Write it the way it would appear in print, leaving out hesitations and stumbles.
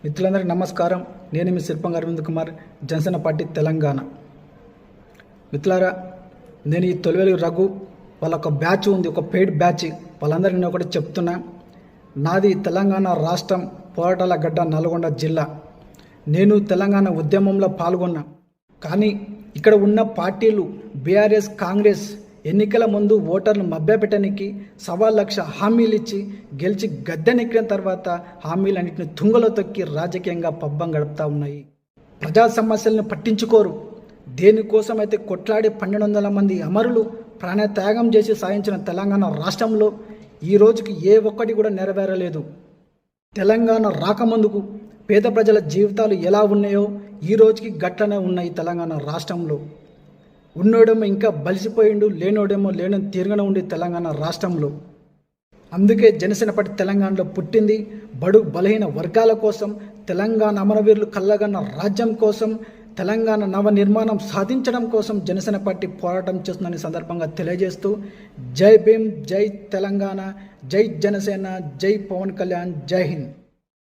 మిత్రులందరికీ నమస్కారం. నేను మీ శిల్పం అరవింద్ కుమార్, జనసేన పార్టీ తెలంగాణ. మిత్రులారా, నేను ఈ తొలివేలు రఘు వాళ్ళ ఒక బ్యాచ్ ఉంది, ఒక పెయిడ్ బ్యాచ్. వాళ్ళందరికీ నేను ఒకటి చెప్తున్నా. నాది తెలంగాణ రాష్ట్రం, పోరాటాల గడ్డ, నల్గొండ జిల్లా. నేను తెలంగాణ ఉద్యమంలో పాల్గొన్నా. కానీ ఇక్కడ ఉన్న పార్టీలు బీఆర్ఎస్, కాంగ్రెస్ ఎన్నికల ముందు ఓటర్లు మభ్యపెట్టడానికి 1,00,000 హామీలు ఇచ్చి గెలిచి గద్దెనెక్కిన తర్వాత హామీలన్నింటిని తుంగలో తొక్కి రాజకీయంగా పబ్బం గడుపుతూ ఉన్నాయి. ప్రజా సమస్యలను పట్టించుకోరు. దేనికోసమైతే కొట్లాడి 1,200 మంది అమరులు ప్రాణత్యాగం చేసి సాధించిన తెలంగాణ రాష్ట్రంలో ఈ రోజుకి ఏ ఒక్కటి కూడా నెరవేరలేదు. తెలంగాణ రాకముందుకు పేద ప్రజల జీవితాలు ఎలా ఉన్నాయో ఈ రోజుకి గట్లనే ఉన్నాయి. తెలంగాణ రాష్ట్రంలో ఉన్నోడేమో ఇంకా బలిసిపోయిండు, లేనోడేమో లేనని తీరుగానే ఉండి తెలంగాణ రాష్ట్రంలో. అందుకే జనసేన పార్టీ తెలంగాణలో పుట్టింది. బడు బలహీన వర్గాల కోసం, తెలంగాణ అమరవీరులు కళ్ళగన్న రాజ్యం కోసం, తెలంగాణ నవ నిర్మాణం సాధించడం కోసం జనసేన పార్టీ పోరాటం చేస్తుందని సందర్భంగా తెలియజేస్తూ జై భీమ్, జై తెలంగాణ, జై జనసేన, జై పవన్ కళ్యాణ్, జై హింద్.